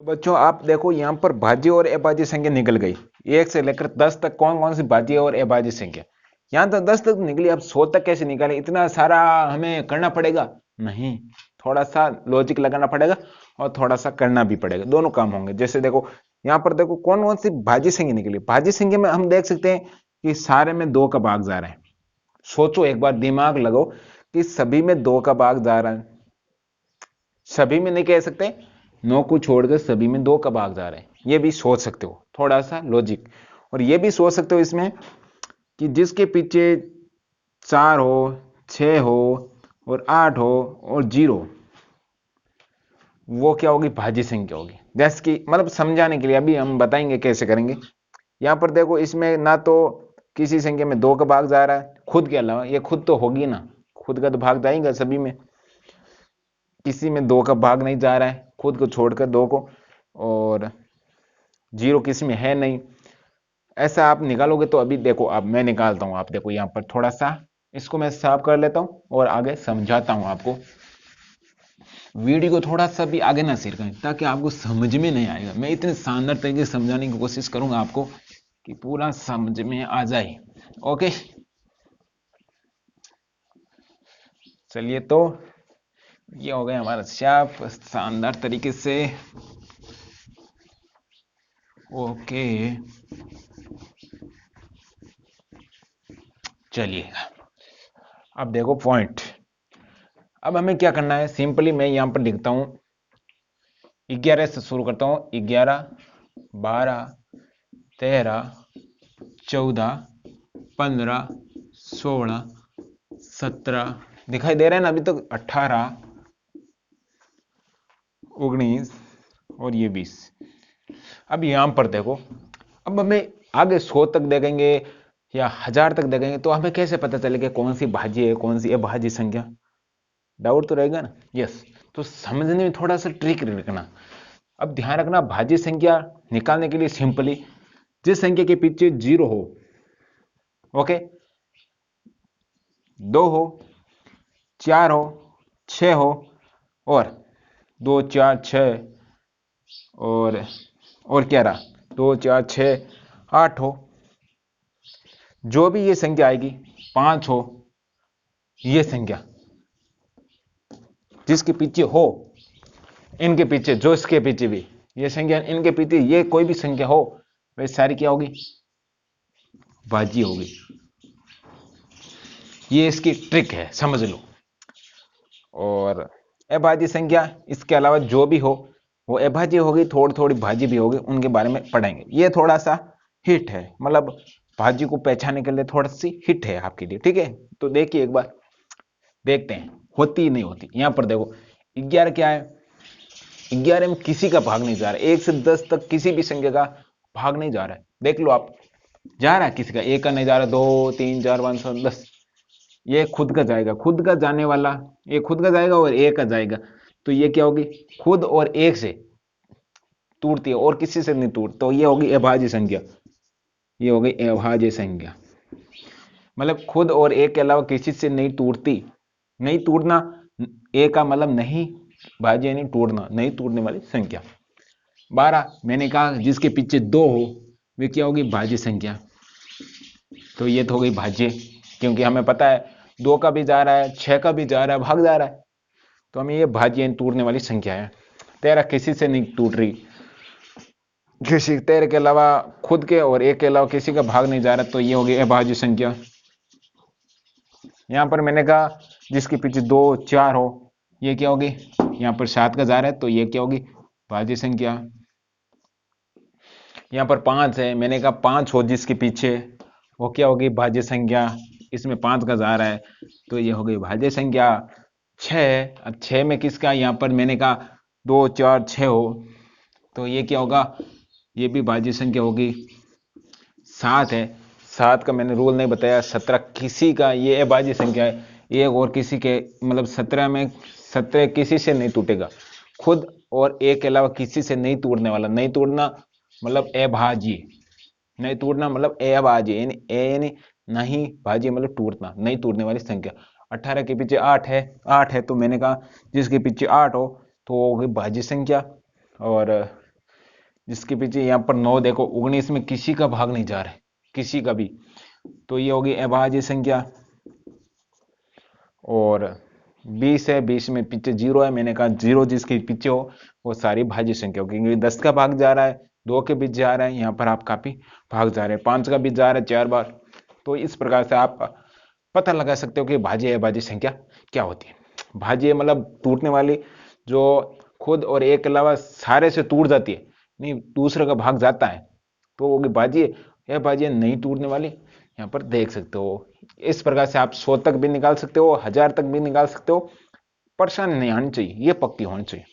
तो बच्चों आप देखो यहाँ पर भाज्य और अभाज्य संख्या निकल गई। 1 से लेकर 10 तक कौन कौन सी भाज्य और अभाज्य संख्या, यहाँ तक 10 तक निकली। अब 100 तक कैसे निकाले, इतना सारा हमें करना पड़ेगा नहीं, थोड़ा सा लॉजिक लगाना पड़ेगा और थोड़ा सा करना भी पड़ेगा, दोनों काम होंगे। जैसे देखो यहाँ पर देखो कौन कौन सी भाज्य संख्या निकली। भाज्य संख्या में हम देख सकते हैं कि सारे में 2 का भाग जा रहा है। सोचो एक बार, दिमाग लगाओ कि सभी में 2 का भाग जा रहा है। सभी में नहीं कह सकते, 9 को छोड़कर सभी में 2 का भाग जा रहा है, ये भी सोच सकते हो, थोड़ा सा लॉजिक। और ये भी सोच सकते हो इसमें कि जिसके पीछे 4 हो, 6 हो और 8 हो और 0, वो क्या होगी, भाज्य संख्या होगी। जैसे कि मतलब समझाने के लिए अभी हम बताएंगे कैसे करेंगे। यहां पर देखो इसमें ना तो किसी संख्या में 2 का भाग जा रहा है खुद के अलावा, ये खुद तो होगी ना, खुद का तो भाग जाएगा सभी में। किसी में 2 का भाग नहीं जा रहा है खुद को छोड़कर 2 को, और 0 किसी में है नहीं। ऐसा आप निकालोगे तो अभी देखो, अब मैं निकालता हूं। आप देखो यहाँ पर थोड़ा सा इसको मैं साफ कर लेता हूं और आगे समझाता हूं आपको। वीडियो को थोड़ा सा भी आगे ना शेयर करें ताकि आपको समझ में नहीं आएगा। मैं इतने शानदार तरीके से समझाने की कोशिश करूंगा आपको कि पूरा समझ में आ जाए। ओके चलिए, तो ये हो गया हमारा साफ शानदार तरीके से। ओके चलिएगा, अब देखो पॉइंट। अब हमें क्या करना है, सिंपली मैं यहां पर लिखता हूं 11 से शुरू करता हूं। 11, 12, 13, 14, 15, 16, 17, दिखाई दे रहा है ना अभी तक, 18, 19 और ये 20। अब यहां पर देखो, अब हमें आगे 100 तक देखेंगे या 1000 तक देखेंगे तो हमें कैसे पता चलेगा कौन सी भाज्य है कौन सी अभाज्य संख्या, डाउट तो रहेगा ना। यस, तो समझने में थोड़ा सा ट्रिक रखना। अब ध्यान रखना, भाज्य संख्या निकालने के लिए सिंपली जिस संख्या के पीछे 0 हो, ओके, 2 हो, 4 हो, 6 हो और 2 4 6 और क्या रहा, 2 4 6 8 हो, जो भी ये संख्या आएगी, 5 हो, ये संख्या जिसके पीछे हो, इनके पीछे, जो इसके पीछे भी ये संख्या, इनके पीछे ये कोई भी संख्या हो, वे सारी क्या होगी, भाज्य होगी। ये इसकी ट्रिक है, समझ लो। और अभाज्य संख्या इसके अलावा जो भी हो वो अभाज्य होगी, थोड़ी थोड़ी भाज्य भी होगी, उनके बारे में पढ़ेंगे। ये थोड़ा सा हिट है, मतलब भाज्य को पहचानने के लिए थोड़ा सी हिट है आपके लिए, ठीक है। तो देखिए एक बार, देखते हैं होती ही नहीं होती। यहां पर देखो 11 क्या है, 11 में किसी का भाग नहीं जा रहा है। 1 से 10 तक किसी भी संख्या का भाग नहीं जा रहा है, देख लो आप, जा रहा है किसी का, 1 का नहीं जा रहा, 2 3 4 5 6 10, ये खुद का जाएगा, खुद का जाने वाला, ये खुद का जाएगा और 1 का जाएगा, तो ये क्या होगी, खुद और 1 से टूटती है और किसी से नहीं टूट, तो ये होगी अभाज्य संख्या। ये हो गई अभाज्य संख्या, मतलब खुद और 1 के अलावा किसी से नहीं टूटती। नहीं टूटना, 1 का मतलब नहीं भाज्य, यानी टूटना, नहीं टूटने वाली संख्या। 12 मैंने कहा जिसके पीछे 2 हो, वे क्या होगी, भाज्य संख्या। तो ये तो हो गई भाज्य, क्योंकि हमें पता है 2 का भी जा रहा है, 6 का भी जा रहा है, भाग जा रहा है, तो हमें ये भाज्य टूटने वाली संख्या है। 13 किसी से नहीं टूट रही, किसी 13 के अलावा, खुद के और 1 के अलावा किसी का भाग नहीं जा रहा, तो ये हो गई अभाज्य संख्या। यहां पर मैंने कहा जिसके पीछे 2 4 हो, ये क्या होगी, यहाँ पर 7 का जा रहा है, तो ये क्या होगी, भाज्य संख्या। यहाँ पर 5 है, मैंने कहा 5 हो जिसके पीछे, वो क्या होगी, भाज्य संख्या। इसमें 5 का जा रहा है, तो ये हो गई भाज्य संख्या। 6, अब 6 में किसका, यहाँ पर मैंने कहा 2 4 6 हो, तो ये क्या होगा, ये भी भाज्य संख्या होगी। 7 है, 7 का मैंने रूल नहीं बताया, 17 किसी का, ये अभाज्य संख्या है, एक और किसी के, मतलब 17 में 17 किसी से नहीं टूटेगा, खुद और 1 के अलावा किसी से नहीं टूटने वाला। नहीं टूटना मतलब अभाज्य, नहीं टूटना मतलब अभाज्य, यानी यानी नहीं भाज्य मतलब टूटना, नहीं टूटने वाली संख्या। 18 के पीछे 8 है, 8 है तो मैंने कहा जिसके पीछे 8 हो तो वो होगी भाज्य संख्या। और जिसके पीछे यहाँ पर 9 देखो, 19 में किसी का भाग नहीं जा रहा है, किसी का भी, तो ये होगी अभाज्य संख्या। और 20 है, 20 में पीछे 0 है, मैंने कहा 0 जिसके पीछे हो वो सारी भाज्य संख्या होगी, क्योंकि 10 का भाग जा रहा है, 2 के बीच जा रहा है, यहाँ पर आप काफी भाग जा रहे हैं, 5 का बीच जा रहा है 4 बार। तो इस प्रकार से आप पता लगा सकते हो कि भाज्य अभाज्य संख्या क्या होती है। भाज्य मतलब टूटने वाली, जो खुद और एक के अलावा सारे से टूट जाती है, नहीं दूसरे का भाग जाता है, तो वो भाज्य। अभाज्य नहीं टूटने वाली, यहाँ पर देख सकते हो। इस प्रकार से आप 100 तक भी निकाल सकते हो, 1000 तक भी निकाल सकते हो, परेशानी नहीं आनी चाहिए, ये पक्की होनी चाहिए।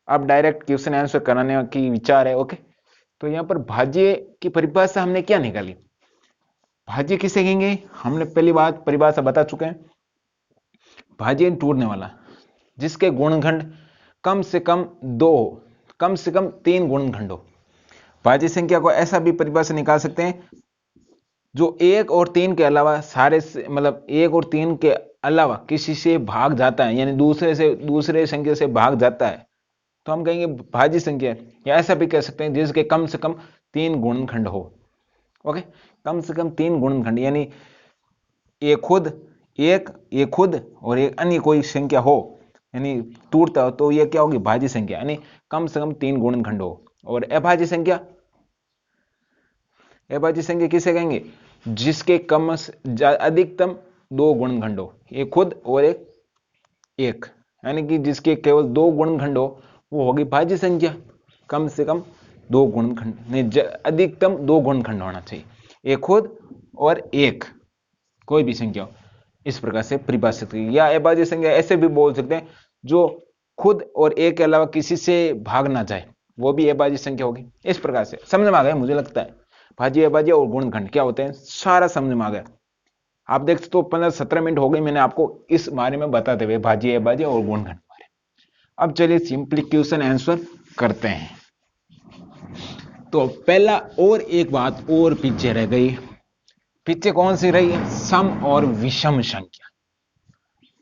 अब डायरेक्ट क्वेश्चन आंसर कराने की विचार है। ओके, तो यहाँ पर भाज्य की परिभाषा हमने क्या निकाली, भाज्य किसे कहेंगे, हमने पहली बात परिभाषा बता चुके हैं। भाज्य टूटने वाला जिसके गुणनखंड कम से कम 2 हो, कम से कम 3 गुणनखंड हो। भाज्य संख्या को ऐसा भी परिभाषा निकाल सकते हैं, जो 1 और 3 के अलावा सारे से, मतलब 1 और 3 के अलावा किसी से भाग जाता है, यानी दूसरे संख्या से भाग जाता है, तो हम कहेंगे भाज्य संख्या। या ऐसा भी कह सकते हैं जिसके कम से कम 3 गुणनखंड हो। ओके, कम से कम 3 गुणनखंड, यानी एक खुद और एक अन्य कोई संख्या हो, यानी टूटता हो, तो ये क्या होगी, भाज्य संख्या, यानी कम से कम 3 गुणनखंड हो। और अभाज्य संख्या, अभाज्य संख्या किसे कहेंगे, जिसके अधिकतम 2 गुणनखंड हो, एक खुद और एक, यानी कि जिसके केवल 2 गुणनखंड हो, वो होगी भाज्य संख्या। कम से कम 2 गुणनखंड नहीं, अधिकतम 2 गुणनखंड होना चाहिए, एक खुद और एक कोई भी संख्या हो। इस प्रकार से परिभाषित की। या अभाज्य संख्या ऐसे भी बोल सकते हैं, जो खुद और एक के अलावा किसी से भाग ना जाए, वो भी अभाज्य संख्या होगी। इस प्रकार से समझ में आ गया, मुझे लगता है भाज्य अभाज्य और गुणनखंड क्या होते हैं सारा समझ में आ गया। आप देख सकते हो 15-17 मिनट हो गई मैंने आपको इस बारे में बताते हुए, भाज्य अभाज्य और गुणनखंड बारे। अब चलिए सिंपली क्वेश्चन आंसर करते हैं। तो पहला और एक बात और पीछे रह गई, पीछे कौन सी रही, सम और विषम संख्या।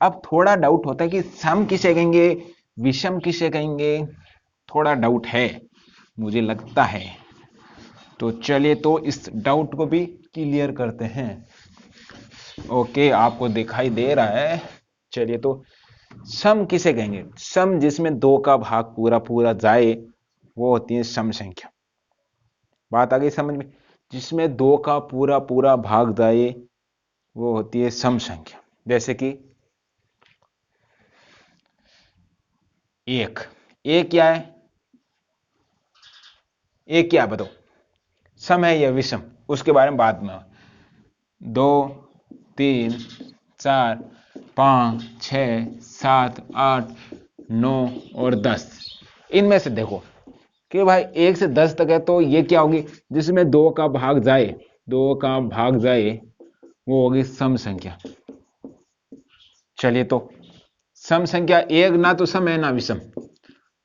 अब थोड़ा डाउट होता है कि सम किसे कहेंगे, विषम किसे कहेंगे, थोड़ा डाउट है मुझे लगता है। तो चलिए तो इस डाउट को भी क्लियर करते हैं। ओके, आपको दिखाई दे रहा है। चलिए तो सम किसे कहेंगे, सम जिसमें 2 का भाग पूरा पूरा जाए वो होती है सम संख्या। बात आ गई समझ में, जिसमें 2 का पूरा पूरा भाग जाए वो होती है सम संख्या। जैसे कि एक क्या है, एक क्या बताओ, सम है या विषम, उसके बारे में बाद में। 2, 3, 4, 5, 6, 7, 8, 9 और 10, इनमें से देखो कि भाई 1 से 10 तक है, तो ये क्या होगी, जिसमें 2 का भाग जाए, 2 का भाग जाए वो होगी सम संख्या। चलिए तो सम संख्या एक ना तो सम है ना विषम,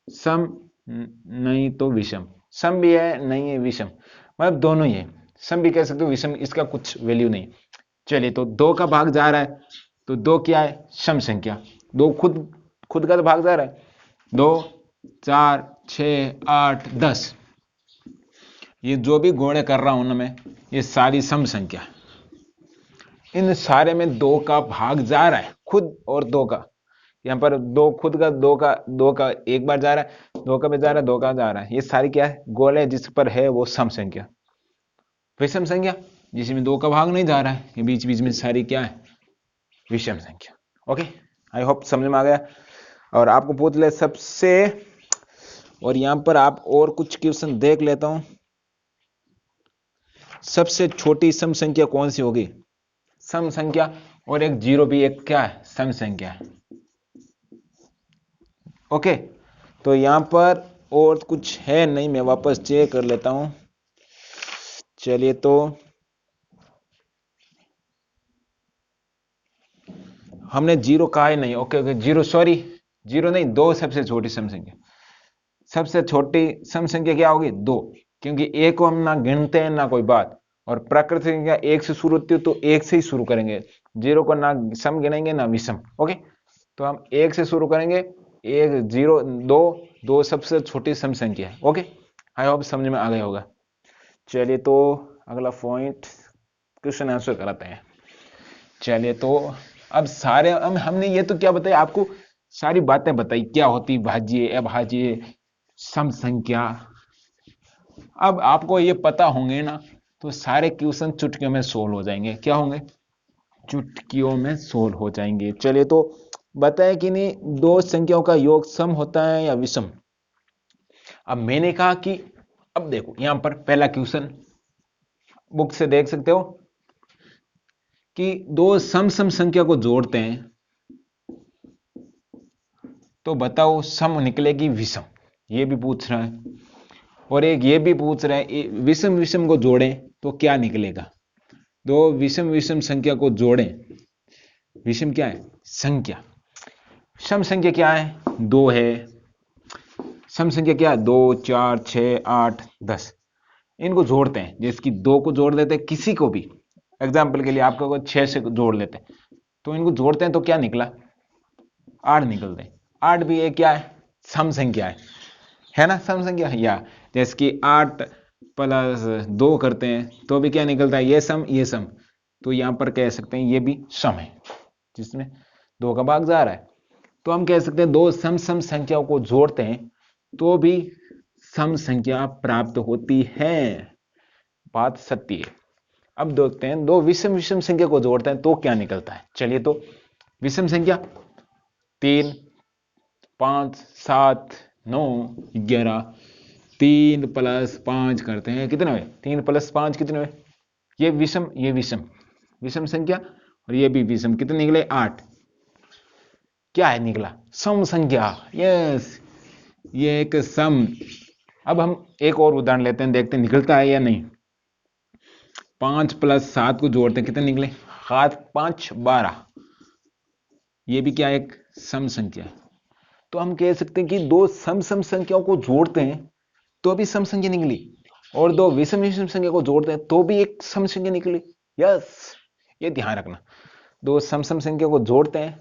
सम नहीं तो विषम, सम भी है नहीं है विषम, मतलब दोनों ही है, सम भी कह सकते हो विषम, इसका कुछ वैल्यू नहीं। चलिए तो 2 का भाग जा रहा है, तो 2 क्या है, सम संख्या। 2 खुद का तो भाग जा रहा है, 2, 4, 6, 8, 10, ये जो भी गोड़े कर रहा हूं ना मैं, ये सारी सम संख्या। इन सारे में 2 का भाग जा रहा है, खुद और 2 का, यहाँ पर 2 खुद का, 2 का एक बार जा रहा है, 2 का भी जा रहा है, 2 का जा रहा है, ये सारी क्या है, गोले जिस पर है वो सम संख्या। विषम संख्या जिसमें 2 का भाग नहीं जा रहा है, ये बीच बीच में सारी क्या है, विषम संख्या। ओके, आई होप समझ में आ गया। और आपको पूछ ले सबसे, और यहां पर आप और कुछ क्वेश्चन देख लेता हूं, सबसे छोटी सम संख्या कौन सी होगी, सम संख्या, और एक 0 भी एक क्या है, सम संख्या है। ओके, तो यहां पर और कुछ है नहीं, मैं वापस चेक कर लेता हूं। चलिए तो हमने 0 कहा ही नहीं। ओके ओके, 0 सॉरी, 0 नहीं, 2 सबसे छोटी सम संख्या। सबसे छोटी सम संख्या क्या होगी, 2, क्योंकि 1 को हम ना गिनते हैं ना कोई बात, और प्राकृतिक संख्या 1 से शुरू होती है तो 1 से ही शुरू करेंगे, 0 को ना सम गिनेंगे ना विषम। ओके, तो हम 1 से शुरू करेंगे, 1, 0, 2, 2 सबसे छोटी सम संख्या है। ओके, आई होप समझ में आ गया होगा। चलिए तो अगला पॉइंट क्वेश्चन आंसर कराते हैं। चलिए तो अब सारे हमने ये तो क्या बताया आपको, सारी बातें बताई क्या होती भाज्य, अभाज्य, सम संख्या। अब आपको ये पता होंगे ना तो सारे क्वेश्चन चुटकियों में सोल्व हो जाएंगे। क्या होंगे? चुटकियों में सोल्व हो जाएंगे। चलिए तो बताएं कि नहीं, दो संख्याओं का योग सम होता है या विषम। अब मैंने कहा कि अब देखो यहां पर पहला क्वेश्चन बुक से देख सकते हो कि दो सम संख्या को जोड़ते हैं तो बताओ सम निकलेगी विषम, ये भी पूछ रहा है। और एक ये भी पूछ रहा है विषम विषम को जोड़ें तो क्या निकलेगा। दो विषम विषम संख्या को जोड़ें, विषम क्या है? संख्या। सम संख्या क्या है? दो है। सम संख्या क्या है? 2 4 6 8 10। इनको जोड़ते हैं, जैसे कि 2 को जोड़ देते हैं किसी को भी, एग्जाम्पल के लिए आपको 6 से जोड़ लेते हैं तो इनको जोड़ते हैं तो क्या निकला? 8 निकलते हैं। 8 भी एक क्या है? सम संख्या है ना? सम संख्या। या जैसे कि 8 प्लस 2 करते हैं तो भी क्या निकलता है? ये सम ये सम। तो यहां पर कह सकते हैं ये भी सम है, जिसमें 2 का भाग जा रहा है। तो हम कह सकते हैं दो सम सम संख्याओं को जोड़ते हैं तो भी सम संख्या प्राप्त होती है। बात सत्य है। अब देखते हैं दो विषम विषम संख्या को जोड़ते हैं तो क्या निकलता है। चलिए तो विषम संख्या 3 5 7 9 11। 3 प्लस 5 करते हैं कितने हुए? 3 प्लस 5 कितने हुए? ये विषम ये विषम, विषम संख्या, और ये भी विषम। कितने निकले? 8। क्या है निकला? सम संख्या। यस, ये एक सम। अब हम एक और उदाहरण लेते हैं, देखते हैं निकलता है या नहीं। 5 प्लस 7 को जोड़ते हैं कितने निकले? 7 5 12। ये भी क्या है? एक सम संख्या है। तो हम कह सकते हैं कि दो सम सम संख्याओं को जोड़ते हैं तो भी सम संख्या निकली, और दो विषम विषम संख्या को जोड़ते हैं तो भी एक सम संख्या निकली। यस, ये ध्यान रखना। दो सम सम संख्या को जोड़ते हैं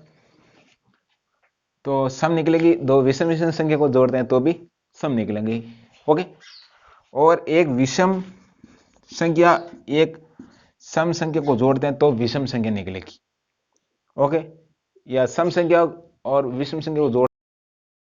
तो सम निकलेगी, दो विषम विषम संख्या को जोड़ते हैं तो भी सम निकलेंगे। ओके। और एक विषम संख्या एक सम संख्या को जोड़ते हैं तो विषम संख्या निकलेगी। ओके। या सम संख्या और विषम संख्या को जोड़